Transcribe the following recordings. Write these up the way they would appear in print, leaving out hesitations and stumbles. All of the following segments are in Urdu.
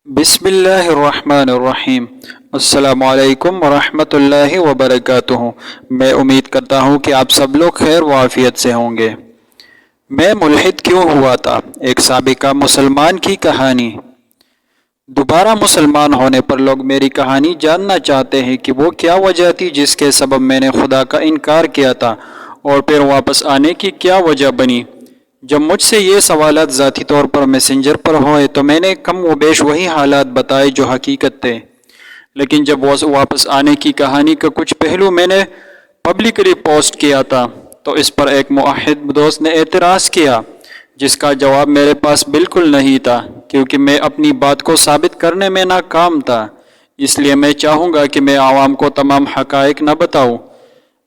بسم اللہ الرحمن الرحیم۔ السلام علیکم ورحمۃ اللہ وبرکاتہ۔ میں امید کرتا ہوں کہ آپ سب لوگ خیر و عافیت سے ہوں گے۔ میں ملحد کیوں ہوا تھا، ایک سابقہ مسلمان کی کہانی۔ دوبارہ مسلمان ہونے پر لوگ میری کہانی جاننا چاہتے ہیں کہ وہ کیا وجہ تھی جس کے سبب میں نے خدا کا انکار کیا تھا، اور پھر واپس آنے کی کیا وجہ بنی۔ جب مجھ سے یہ سوالات ذاتی طور پر میسنجر پر ہوئے تو میں نے کم و بیش وہی حالات بتائے جو حقیقت تھے، لیکن جب واپس آنے کی کہانی کا کچھ پہلو میں نے پبلکلی پوسٹ کیا تھا تو اس پر ایک موحد دوست نے اعتراض کیا، جس کا جواب میرے پاس بالکل نہیں تھا، کیونکہ میں اپنی بات کو ثابت کرنے میں ناکام تھا۔ اس لیے میں چاہوں گا کہ میں عوام کو تمام حقائق نہ بتاؤں۔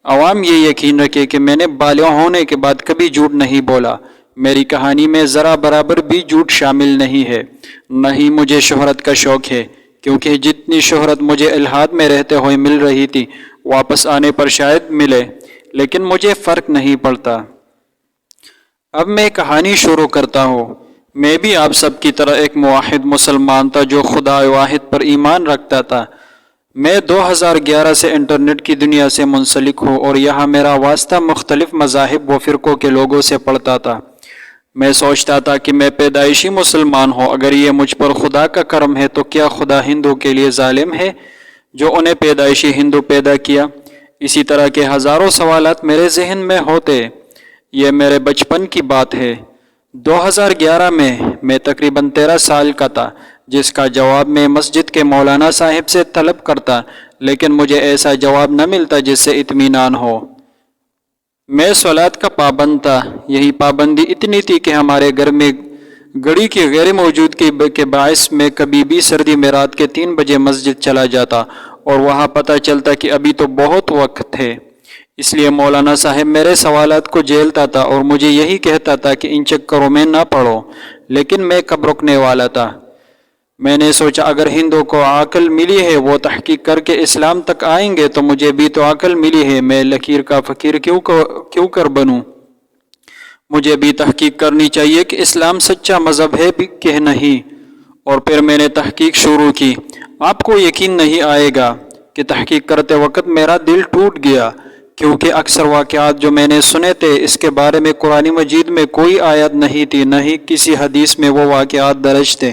عوام یہ یقین رکھے کہ میں نے بالغ ہونے کے بعد کبھی جھوٹ نہیں بولا۔ میری کہانی میں ذرا برابر بھی جھوٹ شامل نہیں ہے، نہ ہی مجھے شہرت کا شوق ہے، کیونکہ جتنی شہرت مجھے الحاد میں رہتے ہوئے مل رہی تھی واپس آنے پر شاید ملے، لیکن مجھے فرق نہیں پڑتا۔ اب میں کہانی شروع کرتا ہوں۔ میں بھی آپ سب کی طرح ایک موحد مسلمان تھا جو خدا واحد پر ایمان رکھتا تھا۔ میں 2011 سے انٹرنیٹ کی دنیا سے منسلک ہوں اور یہاں میرا واسطہ مختلف مذاہب و فرقوں کے لوگوں سے پڑتا تھا۔ میں سوچتا تھا کہ میں پیدائشی مسلمان ہوں، اگر یہ مجھ پر خدا کا کرم ہے تو کیا خدا ہندو کے لیے ظالم ہے جو انہیں پیدائشی ہندو پیدا کیا؟ اسی طرح کے ہزاروں سوالات میرے ذہن میں ہوتے۔ یہ میرے بچپن کی بات ہے۔ 2011 میں تقریباً 13 سال کا تھا، جس کا جواب میں مسجد کے مولانا صاحب سے طلب کرتا، لیکن مجھے ایسا جواب نہ ملتا جس سے اطمینان ہو۔ میں صلاۃ کا پابند تھا۔ یہی پابندی اتنی تھی کہ ہمارے گھر میں گھڑی کی غیر موجودگی کے باعث میں کبھی بھی سردی میں رات کے 3 بجے مسجد چلا جاتا اور وہاں پتہ چلتا کہ ابھی تو بہت وقت ہے۔ اس لیے مولانا صاحب میرے سوالات کو جھیلتا تھا اور مجھے یہی کہتا تھا کہ ان چکروں میں نہ پڑو، لیکن میں کب رکنے والا تھا۔ میں نے سوچا اگر ہندو کو عقل ملی ہے وہ تحقیق کر کے اسلام تک آئیں گے تو مجھے بھی تو عقل ملی ہے، میں لکیر کا فقیر کیوں کر بنوں؟ مجھے بھی تحقیق کرنی چاہیے کہ اسلام سچا مذہب ہے بھی کہ نہیں۔ اور پھر میں نے تحقیق شروع کی۔ آپ کو یقین نہیں آئے گا کہ تحقیق کرتے وقت میرا دل ٹوٹ گیا، کیونکہ اکثر واقعات جو میں نے سنے تھے اس کے بارے میں قرآن مجید میں کوئی آیت نہیں تھی، نہ ہی کسی حدیث میں وہ واقعات درج تھے۔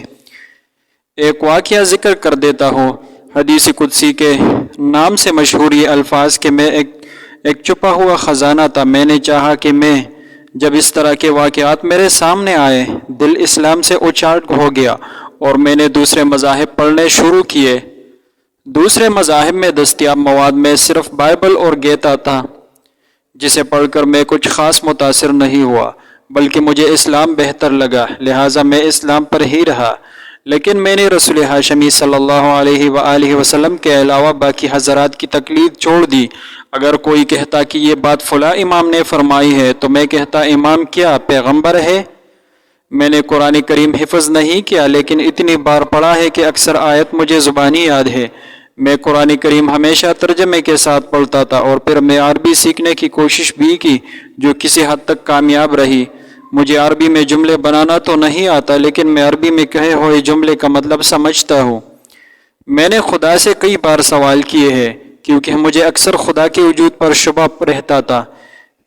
ایک واقعہ ذکر کر دیتا ہوں۔ حدیث قدسی کے نام سے مشہور یہ الفاظ کہ میں ایک چھپا ہوا خزانہ تھا۔ میں نے چاہا کہ جب اس طرح کے واقعات میرے سامنے آئے، دل اسلام سے اچاٹ ہو گیا اور میں نے دوسرے مذاہب پڑھنے شروع کیے۔ دوسرے مذاہب میں دستیاب مواد میں صرف بائبل اور گیتا تھا، جسے پڑھ کر میں کچھ خاص متاثر نہیں ہوا، بلکہ مجھے اسلام بہتر لگا، لہٰذا میں اسلام پر ہی رہا۔ لیکن میں نے رسول ہاشمی صلی اللہ علیہ وآلہ وسلم کے علاوہ باقی حضرات کی تقلید چھوڑ دی۔ اگر کوئی کہتا کہ یہ بات فلاں امام نے فرمائی ہے تو میں کہتا امام کیا پیغمبر ہے؟ میں نے قرآن کریم حفظ نہیں کیا، لیکن اتنی بار پڑھا ہے کہ اکثر آیت مجھے زبانی یاد ہے۔ میں قرآن کریم ہمیشہ ترجمے کے ساتھ پڑھتا تھا اور پھر میں عربی سیکھنے کی کوشش بھی کی، جو کسی حد تک کامیاب رہی۔ مجھے عربی میں جملے بنانا تو نہیں آتا، لیکن میں عربی میں کہے ہوئے جملے کا مطلب سمجھتا ہوں۔ میں نے خدا سے کئی بار سوال کیے ہیں، کیونکہ مجھے اکثر خدا کے وجود پر شبہ رہتا تھا۔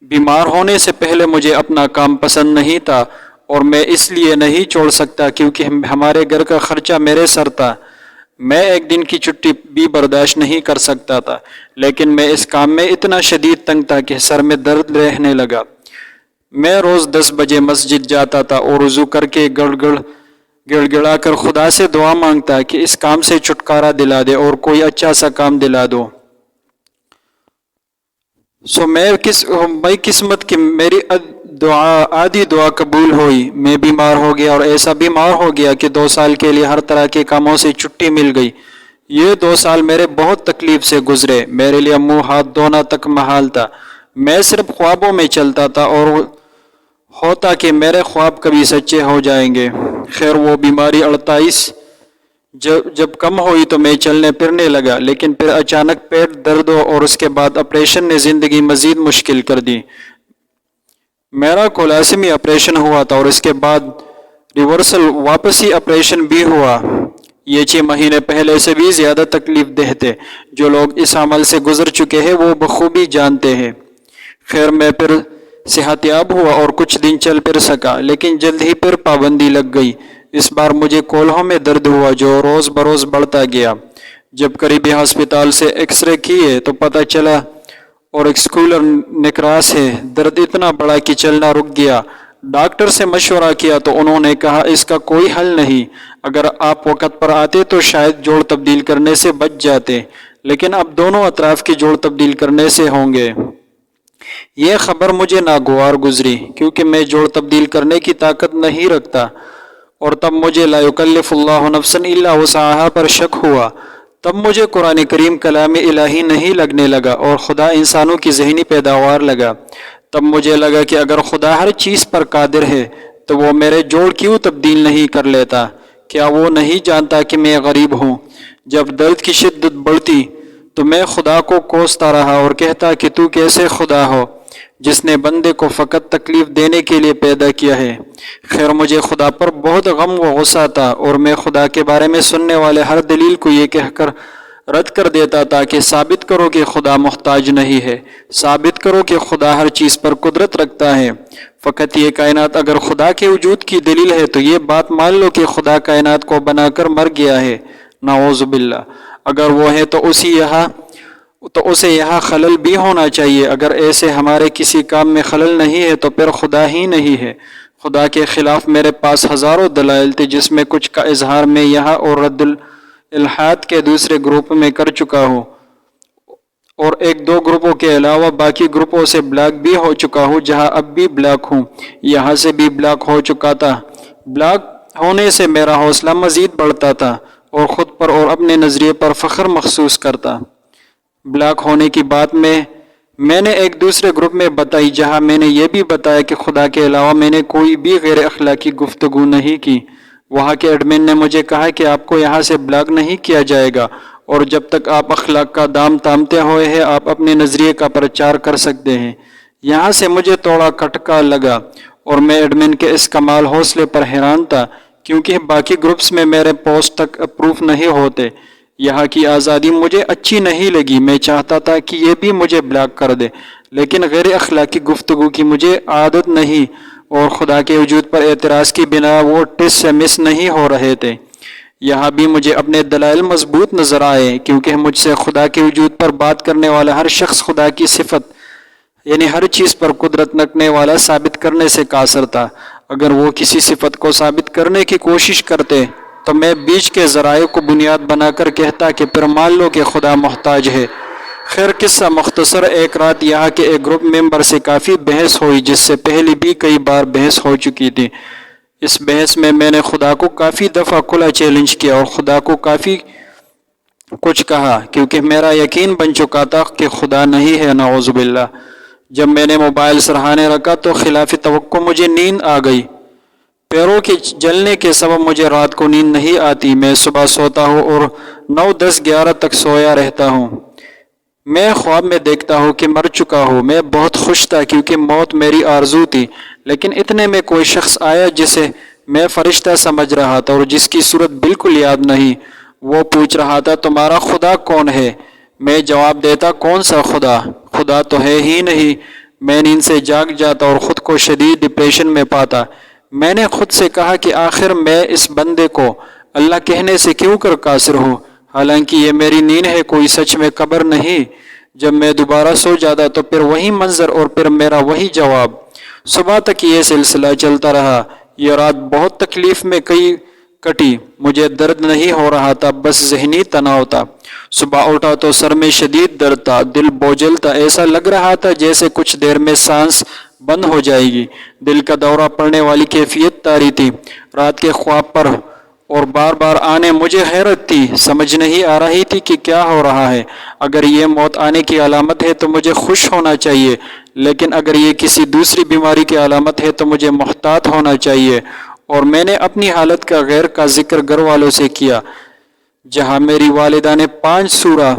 بیمار ہونے سے پہلے مجھے اپنا کام پسند نہیں تھا، اور میں اس لیے نہیں چھوڑ سکتا کیونکہ ہمارے گھر کا خرچہ میرے سر تھا۔ میں ایک دن کی چھٹی بھی برداشت نہیں کر سکتا تھا، لیکن میں اس کام میں اتنا شدید تنگ تھا کہ سر میں درد رہنے لگا۔ میں روز 10 بجے مسجد جاتا تھا اور وضو کر کے گڑ گڑا کر خدا سے دعا مانگتا کہ اس کام سے چھٹکارا دلا دے اور کوئی اچھا سا کام دلا دو۔ میں قسمت کی میری آدھی دعا قبول ہوئی۔ میں بیمار ہو گیا اور ایسا بیمار ہو گیا کہ 2 سال کے لیے ہر طرح کے کاموں سے چھٹی مل گئی۔ یہ 2 سال میرے بہت تکلیف سے گزرے۔ میرے لیے منہ ہاتھ دھونا تک محال تھا۔ میں صرف خوابوں میں چلتا تھا اور ہوتا کہ میرے خواب کبھی سچے ہو جائیں گے۔ خیر وہ بیماری 48 جب کم ہوئی تو میں چلنے پھرنے لگا، لیکن پھر اچانک پیٹ درد اور اس کے بعد آپریشن نے زندگی مزید مشکل کر دی۔ میرا کولاسمی آپریشن ہوا تھا اور اس کے بعد ریورسل واپسی آپریشن بھی ہوا۔ یہ 6 مہینے پہلے سے بھی زیادہ تکلیف دہ تھے۔ جو لوگ اس عمل سے گزر چکے ہیں وہ بخوبی جانتے ہیں۔ خیر میں پھر صحت یاب ہوا اور کچھ دن چل پھر سکا، لیکن جلد ہی پھر پابندی لگ گئی۔ اس بار مجھے کولہوں میں درد ہوا جو روز بروز بڑھتا گیا۔ جب قریبی ہسپتال سے ایکس رے کیے تو پتہ چلا اور ایکسکولر نکراس ہے۔ درد اتنا بڑا کہ چلنا رک گیا۔ ڈاکٹر سے مشورہ کیا تو انہوں نے کہا اس کا کوئی حل نہیں، اگر آپ وقت پر آتے تو شاید جوڑ تبدیل کرنے سے بچ جاتے، لیکن اب دونوں اطراف کی جوڑ تبدیل کرنے سے ہوں گے۔ یہ خبر مجھے ناگوار گزری کیونکہ میں جوڑ تبدیل کرنے کی طاقت نہیں رکھتا، اور تب مجھے لا یکلف اللہ نفسا الا وسعہا پر شک ہوا۔ تب مجھے قرآن کریم کلام الہی نہیں لگنے لگا اور خدا انسانوں کی ذہنی پیداوار لگا۔ تب مجھے لگا کہ اگر خدا ہر چیز پر قادر ہے تو وہ میرے جوڑ کیوں تبدیل نہیں کر لیتا؟ کیا وہ نہیں جانتا کہ میں غریب ہوں؟ جب درد کی شدت بڑھتی تو میں خدا کو کوستا رہا اور کہتا کہ تو کیسے خدا ہو جس نے بندے کو فقط تکلیف دینے کے لیے پیدا کیا ہے۔ خیر مجھے خدا پر بہت غم و غصہ تھا اور میں خدا کے بارے میں سننے والے ہر دلیل کو یہ کہہ کر رد کر دیتا تھا کہ ثابت کرو کہ خدا محتاج نہیں ہے، ثابت کرو کہ خدا ہر چیز پر قدرت رکھتا ہے۔ فقط یہ کائنات اگر خدا کے وجود کی دلیل ہے تو یہ بات مان لو کہ خدا کائنات کو بنا کر مر گیا ہے، نعوذ باللہ۔ اگر وہ ہے تو اسے یہاں خلل بھی ہونا چاہیے۔ اگر ایسے ہمارے کسی کام میں خلل نہیں ہے تو پھر خدا ہی نہیں ہے۔ خدا کے خلاف میرے پاس ہزاروں دلائل تھے جس میں کچھ کا اظہار میں یہاں اور رد الحاد کے دوسرے گروپ میں کر چکا ہوں، اور 1-2 گروپوں کے علاوہ باقی گروپوں سے بلاک بھی ہو چکا ہوں، جہاں اب بھی بلاک ہوں، یہاں سے بھی بلاک ہو چکا تھا۔ بلاک ہونے سے میرا حوصلہ مزید بڑھتا تھا اور خود پر اور اپنے نظریے پر فخر محسوس کرتا۔ بلاک ہونے کی بات میں نے ایک دوسرے گروپ میں بتائی، جہاں میں نے یہ بھی بتایا کہ خدا کے علاوہ میں نے کوئی بھی غیر اخلاقی گفتگو نہیں کی۔ وہاں کے ایڈمن نے مجھے کہا کہ آپ کو یہاں سے بلاک نہیں کیا جائے گا، اور جب تک آپ اخلاق کا دام تامتے ہوئے ہیں آپ اپنے نظریے کا پرچار کر سکتے ہیں۔ یہاں سے مجھے تھوڑا کھٹکا لگا اور میں ایڈمن کے اس کمال حوصلے پر حیران تھا، کیونکہ باقی گروپس میں میرے پوسٹ تک اپروف نہیں ہوتے۔ یہاں کی آزادی مجھے اچھی نہیں لگی، میں چاہتا تھا کہ یہ بھی مجھے بلاک کر دے، لیکن غیر اخلاقی گفتگو کی مجھے عادت نہیں، اور خدا کے وجود پر اعتراض کی بنا وہ ٹس سے مس نہیں ہو رہے تھے۔ یہاں بھی مجھے اپنے دلائل مضبوط نظر آئے، کیونکہ مجھ سے خدا کے وجود پر بات کرنے والا ہر شخص خدا کی صفت یعنی ہر چیز پر قدرت رکھنے والا ثابت کرنے سے قاصر تھا۔ اگر وہ کسی صفت کو ثابت کرنے کی کوشش کرتے تو میں بیچ کے ذرائع کو بنیاد بنا کر کہتا کہ پھر مان لو کہ خدا محتاج ہے۔ خیر قصہ مختصر، ایک رات یہاں کے ایک گروپ ممبر سے کافی بحث ہوئی جس سے پہلے بھی کئی بار بحث ہو چکی تھی۔ اس بحث میں نے خدا کو کافی دفعہ کھلا چیلنج کیا اور خدا کو کافی کچھ کہا، کیونکہ میرا یقین بن چکا تھا کہ خدا نہیں ہے، نعوذ باللہ۔ جب میں نے موبائل سرہانے رکھا تو خلاف توقع مجھے نیند آ گئی۔ پیروں کے جلنے کے سبب مجھے رات کو نیند نہیں آتی۔ میں صبح سوتا ہوں اور 9, 10, 11 تک سویا رہتا ہوں۔ میں خواب میں دیکھتا ہوں کہ مر چکا ہوں۔ میں بہت خوش تھا کیونکہ موت میری آرزو تھی، لیکن اتنے میں کوئی شخص آیا جسے میں فرشتہ سمجھ رہا تھا اور جس کی صورت بالکل یاد نہیں۔ وہ پوچھ رہا تھا تمہارا خدا کون ہے؟ میں جواب دیتا کون سا خدا؟ خدا تو ہے ہی نہیں۔ میں نیند سے جاگ جاتا اور خود کو شدید ڈپریشن میں پاتا۔ میں نے خود سے کہا کہ آخر میں اس بندے کو اللہ کہنے سے کیوں کر قاصر ہوں، حالانکہ یہ میری نیند ہے، کوئی سچ میں قبر نہیں۔ جب میں دوبارہ سو جاتا تو پھر وہی منظر اور پھر میرا وہی جواب۔ صبح تک یہ سلسلہ چلتا رہا۔ یہ رات بہت تکلیف میں کٹی۔ مجھے درد نہیں ہو رہا تھا، بس ذہنی تناؤ تھا۔ صبح اٹھا تو سر میں شدید درد تھا، دل بوجھل تھا، ایسا لگ رہا تھا جیسے کچھ دیر میں سانس بند ہو جائے گی۔ دل کا دورہ پڑنے والی کیفیت طاری تھی۔ رات کے خواب پر اور بار بار آنے مجھے حیرت تھی، سمجھ نہیں آ رہی تھی کہ کیا ہو رہا ہے۔ اگر یہ موت آنے کی علامت ہے تو مجھے خوش ہونا چاہیے، لیکن اگر یہ کسی دوسری بیماری کی علامت ہے تو مجھے محتاط ہونا چاہیے۔ اور میں نے اپنی حالت کا غیر کا ذکر گھر والوں سے کیا، جہاں میری والدہ نے 5 سورہ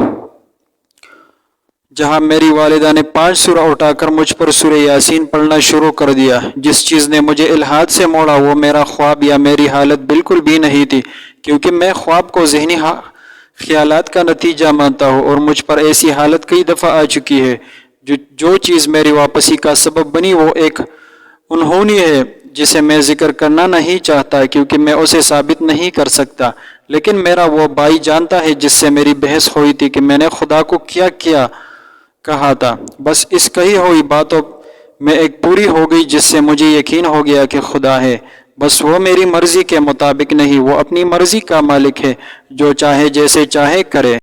جہاں میری والدہ نے 5 سورہ اٹھا کر مجھ پر سورہ یاسین پڑھنا شروع کر دیا۔ جس چیز نے مجھے الحاد سے موڑا وہ میرا خواب یا میری حالت بالکل بھی نہیں تھی، کیونکہ میں خواب کو ذہنی خیالات کا نتیجہ مانتا ہوں، اور مجھ پر ایسی حالت کئی دفعہ آ چکی ہے۔ جو چیز میری واپسی کا سبب بنی وہ ایک انہونی ہے جسے میں ذکر کرنا نہیں چاہتا کیونکہ میں اسے ثابت نہیں کر سکتا، لیکن میرا وہ بھائی جانتا ہے جس سے میری بحث ہوئی تھی کہ میں نے خدا کو کیا کہا تھا۔ بس اس کہی ہوئی باتوں میں ایک پوری ہو گئی جس سے مجھے یقین ہو گیا کہ خدا ہے، بس وہ میری مرضی کے مطابق نہیں، وہ اپنی مرضی کا مالک ہے، جو چاہے جیسے چاہے کرے۔